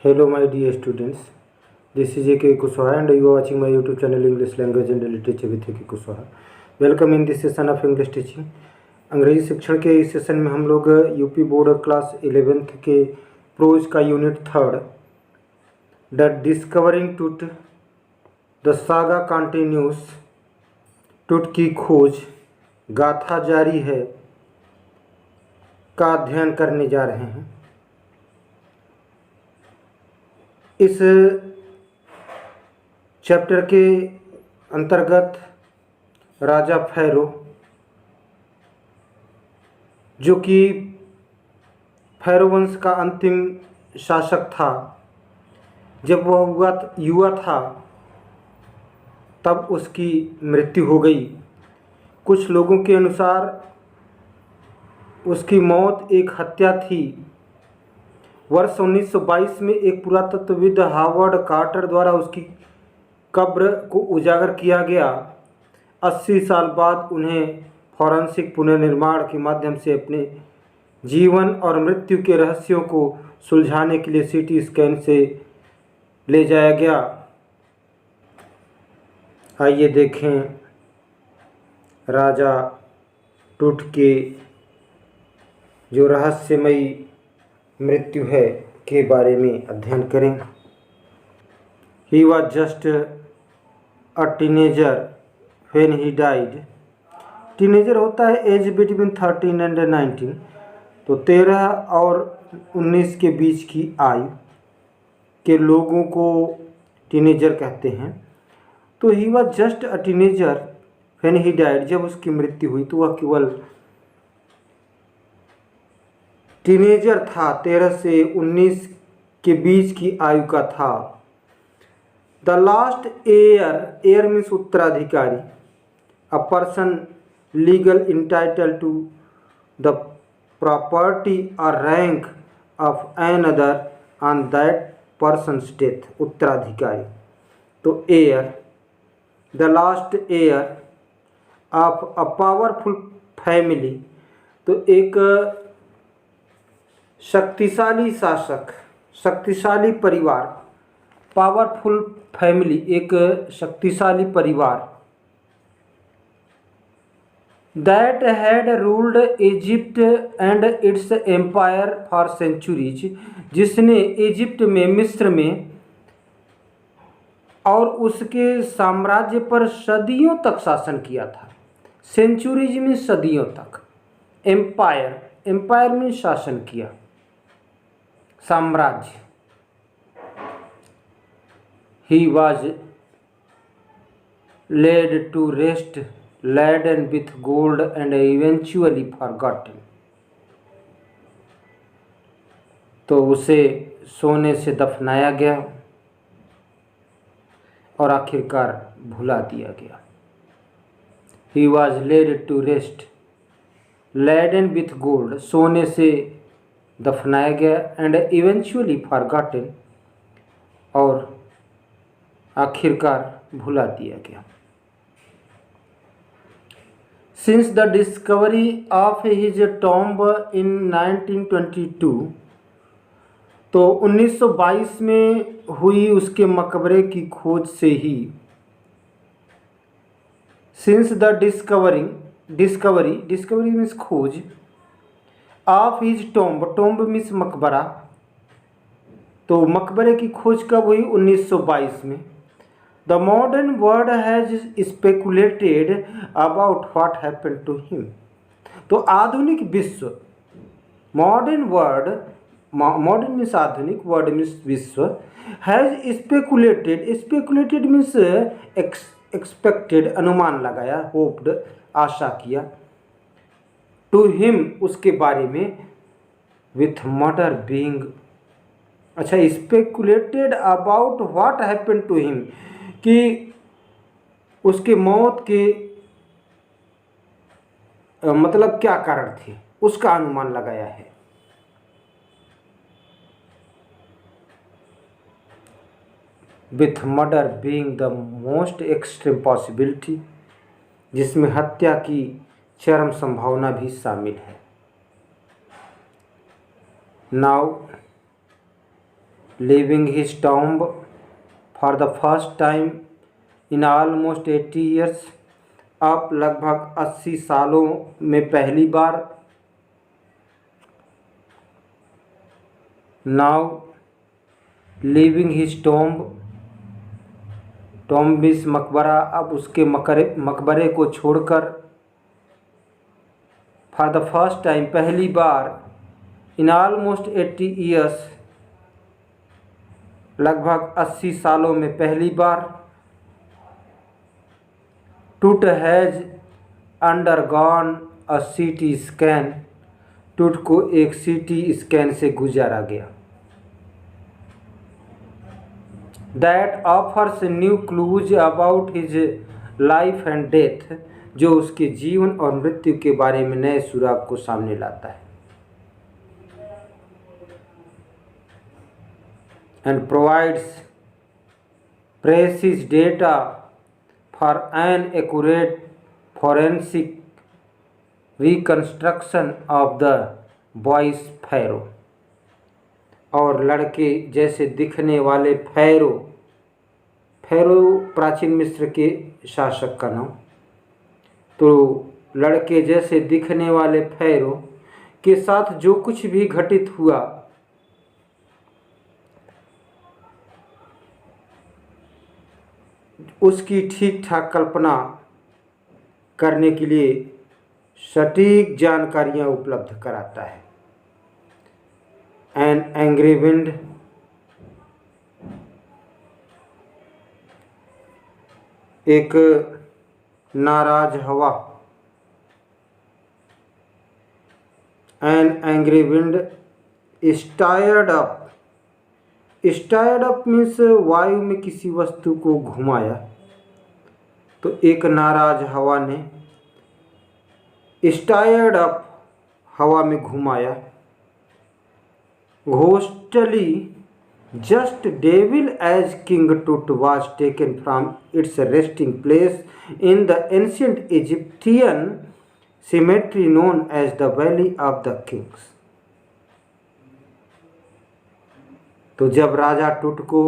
Hello, my dear students. This is A.K. Kushwaha and you are watching my YouTube channel English Language and Literature with A.K. Kushwaha. Welcome in this session of English teaching. अंग्रेजी शिक्षण के इस session में हम लोग UP board class 11th के pros का unit 3 the discovering टूट द सागा कंटिन्यूस टूट की खोज गाथा जारी है का अध्ययन करने जा रहे हैं। इस चैप्टर के अंतर्गत राजा फैरो जो कि फैरो वंश का अंतिम शासक था, जब वह युवा था तब उसकी मृत्यु हो गई। कुछ लोगों के अनुसार उसकी मौत एक हत्या थी। वर्ष 1922 में एक पुरातत्वविद हावर्ड कार्टर द्वारा उसकी कब्र को उजागर किया गया। 80 साल बाद उन्हें फॉरेंसिक पुनर्निर्माण के माध्यम से अपने जीवन और मृत्यु के रहस्यों को सुलझाने के लिए सीटी स्कैन से ले जाया गया। आइए देखें राजा टूट के जो रहस्यमयी मृत्यु है के बारे में अध्ययन करें। He was just a teenager when he died. Teenager होता है एज बिटवीन 13 एंड 19, तो 13 और 19 के बीच की आयु के लोगों को टीनेजर कहते हैं। तो he was just a teenager when he died, जब उसकी मृत्यु हुई तो वह केवल टीनेजर था, 13 से 19 के बीच की आयु का था। द लास्ट एयर मीन्स उत्तराधिकारी, a person legal entitled to the property और rank of an other on that person's death, उत्तराधिकारी। तो heir, the last heir of a powerful family, तो एक शक्तिशाली शासक, शक्तिशाली परिवार, पावरफुल फैमिली एक शक्तिशाली परिवार, that had ruled Egypt and its empire for centuries, जिसने इजिप्ट में, मिस्र में और उसके साम्राज्य पर सदियों तक शासन किया था। सेंचुरीज में सदियों तक, एम्पायर, एम्पायर में शासन किया, साम्राज्य। He was led to rest laden with gold and eventually forgotten, तो उसे सोने से दफनाया गया और आखिरकार भुला दिया गया। He was laid to rest, laden with gold, सोने से दफनाया गया, and eventually forgotten, और आखिरकार भुला दिया गया। Since the discovery of his tomb in 1922, तो 1922 में हुई उसके मकबरे की खोज से ही, since the discovery मीन्स खोज, of his tomb मीन्स मकबरा, तो मकबरे की खोज कब हुई? 1922 में। The modern world has speculated about what happened to him, तो आधुनिक विश्व, मॉडर्न वर्ड, मॉडर्न मीन्स आधुनिक, वर्ड मीन्स विश्व, हैज स्पेकुलेटेड मीन्स एक्सपेक्टेड, अनुमान लगाया, होप्ड, आशा किया, टू हिम, उसके बारे में, विथ मर्डर बीइंग, अच्छा, speculated about what happened to him, कि उसके मौत के मतलब क्या कारण थे, उसका अनुमान लगाया है। With murder being the most extreme possibility, जिसमें हत्या की चरम संभावना भी शामिल है। Now leaving his tomb for the first time in almost 80 years, अब लगभग 80 सालों में पहली बार। Now leaving his tomb, tomb means मकबरा, अब उसके मकबरे को छोड़कर, फॉर द फर्स्ट टाइम पहली बार, इन ऑलमोस्ट 80 ईयर्स लगभग 80 सालों में पहली बार, टूट has undergone a CT scan, टूट को एक सीटी स्कैन से गुजारा गया। That offers new clues about his life and death, जो उसके जीवन और मृत्यु के बारे में नए सुराग को सामने लाता है। And provides precious data for an accurate forensic reconstruction of the boys pharaoh, और लड़के जैसे दिखने वाले फैरो, फैरो प्राचीन मिस्र के शासक का नाम, तो लड़के जैसे दिखने वाले फैरो के साथ जो कुछ भी घटित हुआ, उसकी ठीक ठाक कल्पना करने के लिए सटीक जानकारियां उपलब्ध कराता है। एन एंग्री विंड, एक नाराज हवा, an angry wind stirred up, stirred up means वायु में किसी वस्तु को घुमाया, तो एक नाराज हवा ने स्टायर्ड अप हवा में घुमाया। Ghostly just devil as King Tut was taken from its resting place in the ancient Egyptian cemetery known as the Valley of the Kings। तो जब राजा टुट को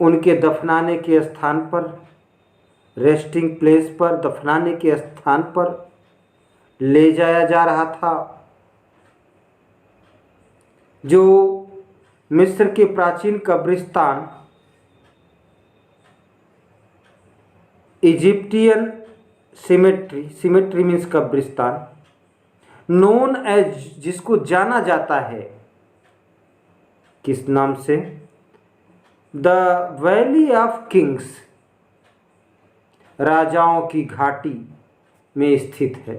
उनके दफनाने के स्थान पर, रेस्टिंग प्लेस पर, दफनाने के स्थान पर ले जाया जा रहा था, जो मिस्र के प्राचीन कब्रिस्तान, इजिप्टियन सिमेट्री, सिमेट्री मीन्स कब्रिस्तान, नोन एज, जिसको जाना जाता है किस नाम से, द वैली ऑफ किंग्स, राजाओं की घाटी में स्थित है।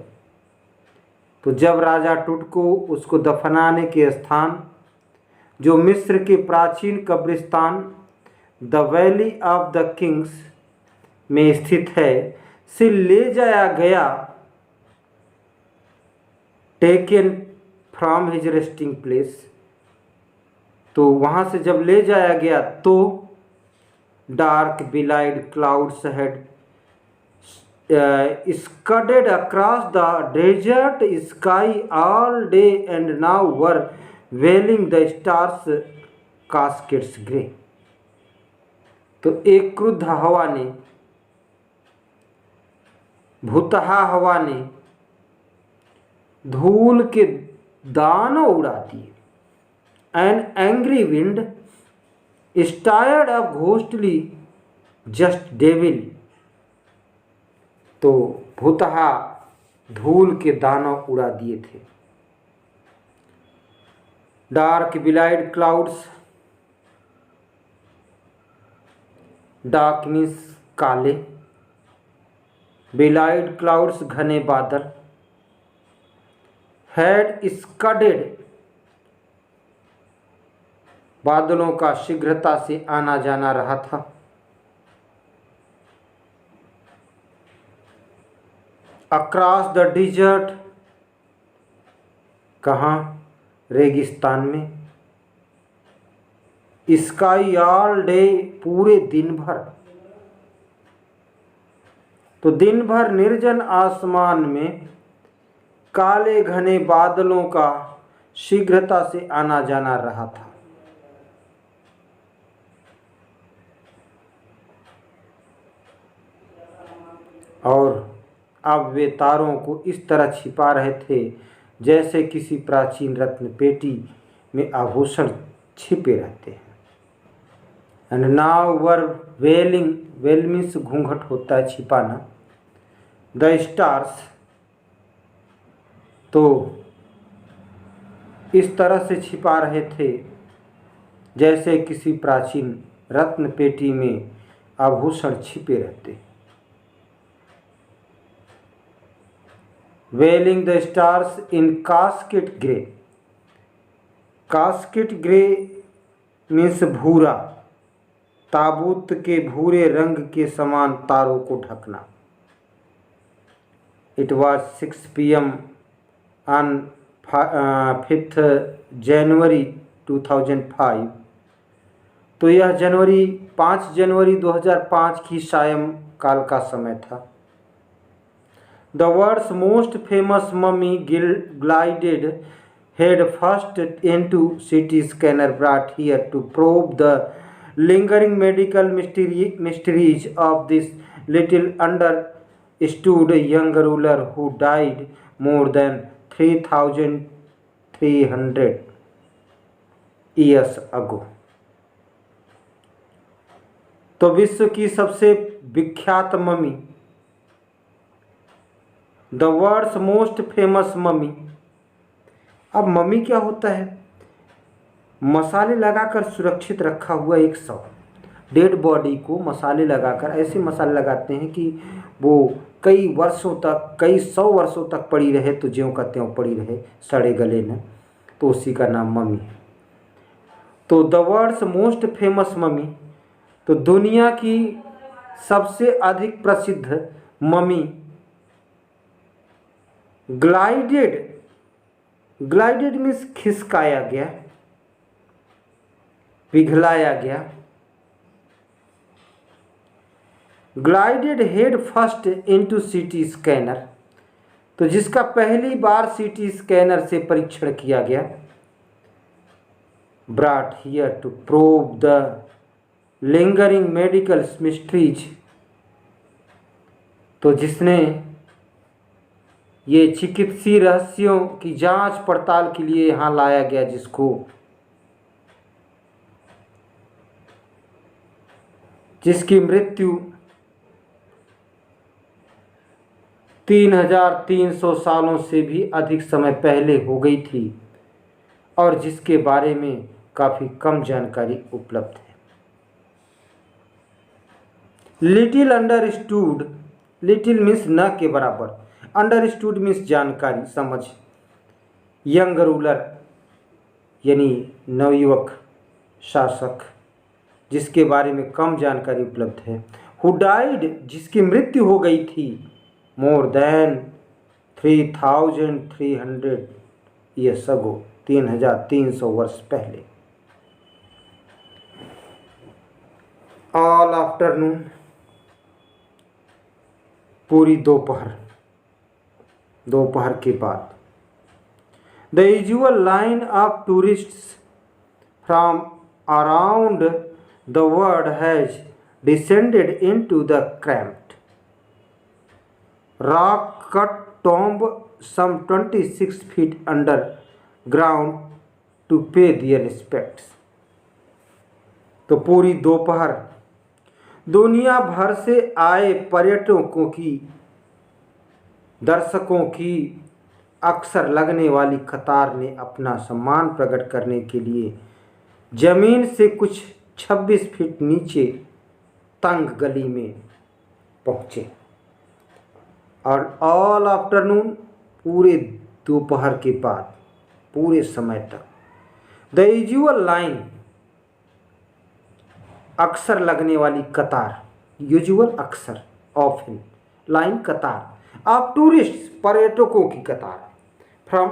तो जब राजा टुट को उसको दफनाने के स्थान, जो मिस्र के प्राचीन कब्रिस्तान the valley of the Kings में स्थित है, से ले जाया गया, taken from his resting place, तो वहाँ से जब ले जाया गया तो dark बिलाइड clouds had scudded across the desert sky all day and now were veiling the stars caskets grey। तो एक क्रुद्ध हवा ने, भूतहा हवा ने धूल के दानों उड़ा दिए। An angry wind stirred up ghostly just devil, तो भूतहा धूल के दानों उड़ा दिए थे। डार्क बिलाइड क्लाउड्स, डार्क मीन्स काले, बिलाइड क्लाउड्स घने बादल, हैड स्कडेड, बादलों का शीघ्रता से आना जाना रहा था। अक्रॉस द डिजर्ट, कहाँ, रेगिस्तान में। स्काई ऑल डे, पूरे दिन भर, तो दिन भर निर्जन आसमान में काले घने बादलों का शीघ्रता से आना जाना रहा था। और अब वे तारों को इस तरह छिपा रहे थे जैसे किसी प्राचीन रत्न पेटी में आभूषण छिपे रहते हैं। And now were veiling, veil means घूंघट होता है छिपाना। द स्टार्स, तो इस तरह से छिपा रहे थे जैसे किसी प्राचीन रत्न पेटी में आभूषण छिपे रहते। Veiling the stars in casket grey, casket grey means भूरा, ताबूत के भूरे रंग के समान तारों को ढकना। It was 6 PM on 5th January 2005। तो यह 5 जनवरी 2005 की सायं काल का समय था। The world's most famous mummy glided head first into CT scanner brought here to probe the lingering medical mysteries of this little understood young ruler who died more than 3,300 years ago। तो विश्व की सबसे विख्यात mummy, the world's most famous mummy. अब mummy क्या होता है? मसाले लगाकर सुरक्षित रखा हुआ एक शव, डेड बॉडी को मसाले लगाकर, ऐसे मसाले लगाते हैं कि वो कई वर्षों तक, कई 100 वर्षों तक पड़ी रहे, तो ज्यों का त्यों पड़ी रहे, सड़े गले न, तो उसी का नाम मम्मी है। तो the world's most famous mummy, तो दुनिया की सबसे अधिक प्रसिद्ध मम्मी ग्लाइडेड, ग्लाइडेड मीन्स खिसकाया गया, पिघलाया गया। Glided head first into CT scanner, तो जिसका पहली बार सीटी स्कैनर से परीक्षण किया गया। Brought here to probe the lingering medical mysteries, तो जिसने ये चिकित्सीय रहस्यों की जांच पड़ताल के लिए यहाँ लाया गया, जिसकी मृत्यु 3,300 सालों से भी अधिक समय पहले हो गई थी और जिसके बारे में काफ़ी कम जानकारी उपलब्ध है। लिटिल अंडरस्टूड, लिटिल मीन्स न के बराबर, अंडरस्टूड मीन्स जानकारी, समझ। यंग रूलर यानी नवयुवक शासक, जिसके बारे में कम जानकारी उपलब्ध है। हु डाइड, जिसकी मृत्यु हो गई थी, मोर देन 3,300 ईयर्स अगो, 3,300 वर्ष पहले। ऑल आफ्टरनून, पूरी दोपहर, दोपहर के बाद। The usual line of tourists from around the world has descended into the cramped rock cut tomb some 26 feet underground to pay their respects। तो पूरी दोपहर दुनिया भर से आए पर्यटकों की, दर्शकों की अक्सर लगने वाली कतार ने अपना सम्मान प्रकट करने के लिए जमीन से कुछ 26 फीट नीचे तंग गली में पहुँचे। और ऑल आफ्टरनून, पूरे दोपहर के बाद, पूरे समय तक। द यूजुअल लाइन, अक्सर लगने वाली कतार, यूजुअल अक्सर, ऑफन, लाइन कतार, ऑफ टूरिस्ट पर्यटकों की कतार, फ्रॉम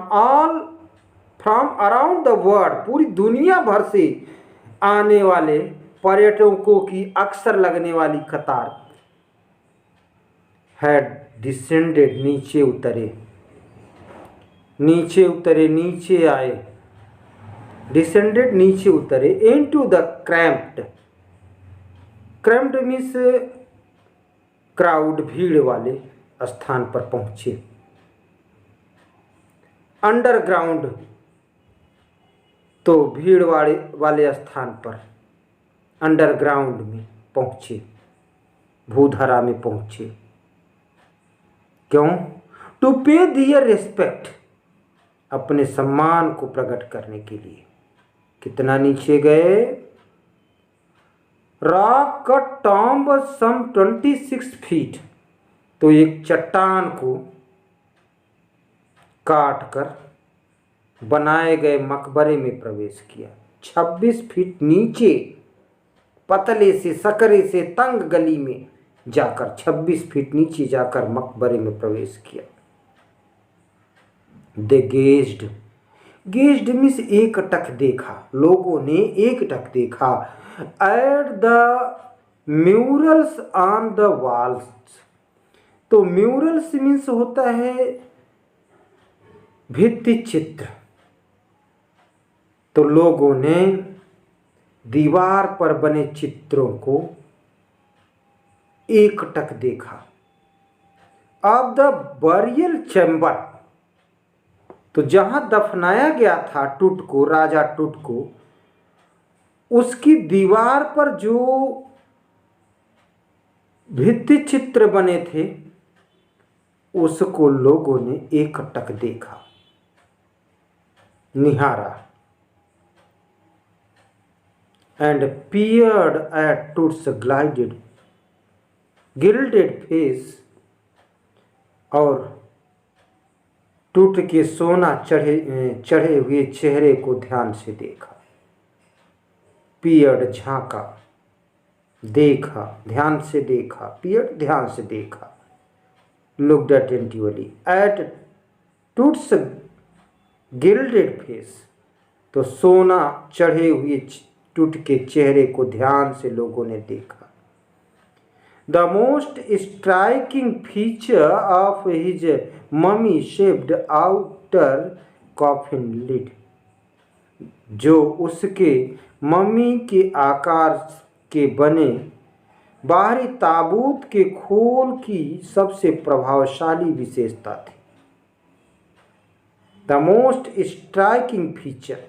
अराउंड द वर्ल्ड, पूरी दुनिया भर से आने वाले पर्यटकों की अक्सर लगने वाली कतार, हैड डिसेंडेड, नीचे उतरे, नीचे उतरे, नीचे आए, डिसेंडेड नीचे उतरे, into the cramped, cramped means crowd भीड़ वाले स्थान पर पहुंचे। अंडरग्राउंड तो भीड़ वाले स्थान पर, अंडरग्राउंड में पहुंचे, भूधरा में पहुंचे। क्यों? टू पे दियर रिस्पेक्ट, अपने सम्मान को प्रकट करने के लिए। कितना नीचे गए? रॉक कट टॉम्ब सम 26 फीट, तो एक चट्टान को काट कर बनाए गए मकबरे में प्रवेश किया। 26 फीट नीचे पतले से सकरे से तंग गली में जाकर 26 फीट नीचे जाकर मकबरे में प्रवेश किया। दे गेज्ड, गेज्ड मीन्स एकटक देखा, लोगों ने एकटक देखा। At the murals on the walls, तो म्यूरल्स मीन्स होता है भित्ति चित्र। तो लोगों ने दीवार पर बने चित्रों को एकटक देखा। ऑफ द बरियल चैम्बर, तो जहां दफनाया गया था टूट को, राजा टूट को, उसकी दीवार पर जो भित्ति चित्र बने थे उसको लोगों ने एकटक देखा, निहारा। And peered at Toot's gilded face, और टूट के सोना चढ़े हुए चेहरे को ध्यान से देखा। पियर्ड झांका, देखा, ध्यान से देखा, पियर्ड ध्यान से देखा। Looked attentively at Tut's gilded face, तो सोना चढ़े हुए टूट के चेहरे को ध्यान से लोगों ने देखा। The most striking feature of his mummy shaped outer coffin lid, जो उसके मम्मी के आकार के बने बाहरी ताबूत के खोल की सबसे प्रभावशाली विशेषता थी। द मोस्ट स्ट्राइकिंग फीचर,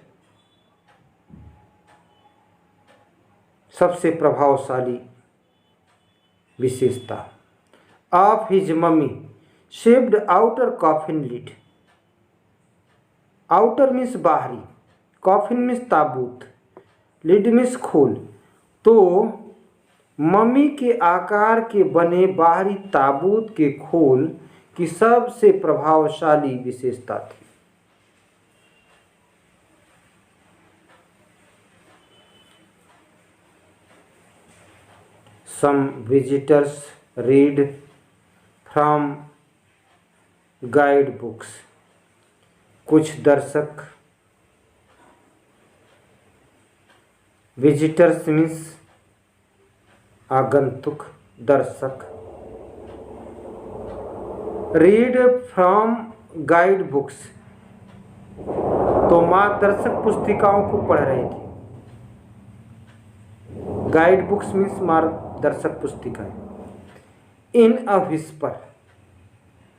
सबसे प्रभावशाली विशेषता of his mummy shaped outer coffin lid. Outer means बाहरी, कॉफिन मीन्स ताबूत, लिड मीन्स खोल। तो मम्मी के आकार के बने बाहरी ताबूत के खोल की सबसे प्रभावशाली विशेषता थी। Some visitors read from guide books. कुछ दर्शक, विजिटर्स मीन्स आगंतुक, दर्शक, रीड फ्रॉम गाइड बुक्स, तो मार्गदर्शक पुस्तिकाओं को पढ़ रहे थे। गाइड बुक्स मीन्स मार्गदर्शक पुस्तिकाएं। इन अ विस्पर,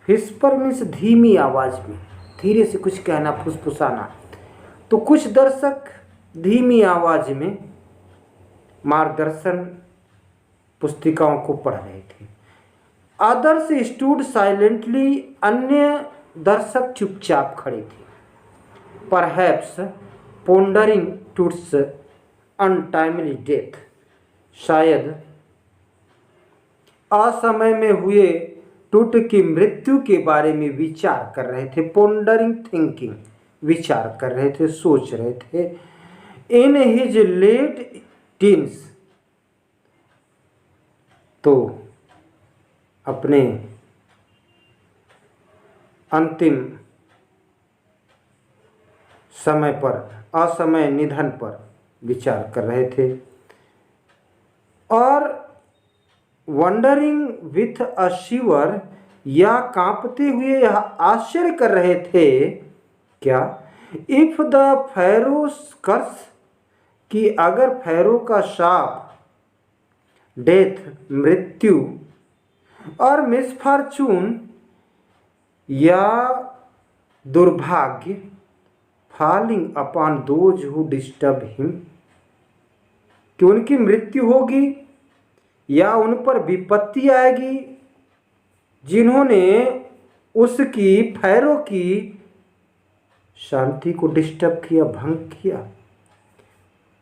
विस्पर मीन्स धीमी आवाज में, धीरे से कुछ कहना, फुसफुसाना। तो कुछ दर्शक धीमी आवाज में मार्गदर्शन पुस्तिकाओं को पढ़ रहे थे। अदर्स स्टूड साइलेंटली, अन्य दर्शक चुपचाप खड़े थे। परहैप्स पोंडरिंग टूट्स अनटाइमली डेथ, शायद असमय में हुए टूट की मृत्यु के बारे में विचार कर रहे थे। पोंडरिंग थिंकिंग, विचार कर रहे थे, सोच रहे थे। इन हिज लेट टीन्स, तो अपने अंतिम समय पर, असमय निधन पर विचार कर रहे थे। और वंडरिंग विथ अ शिवर, या कांपते हुए यह आश्चर्य कर रहे थे, क्या? इफ द फैरोस कर्स, कि अगर फैरो का शाप, डेथ मृत्यु, और मिसफॉर्चून या दुर्भाग्य falling upon those who disturb him, कि उनकी मृत्यु होगी या उन पर विपत्ति आएगी जिन्होंने उसकी फैरों की शांति को डिस्टर्ब किया, भंग किया।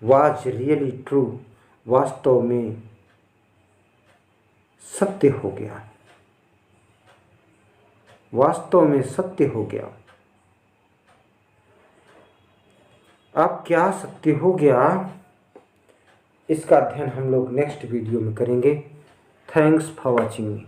वाज रियली ट्रू, वास्तव में सत्य हो गया, वास्तव में सत्य हो गया। अब क्या सत्य हो गया, इसका अध्ययन हम लोग नेक्स्ट वीडियो में करेंगे। Thanks for watching me.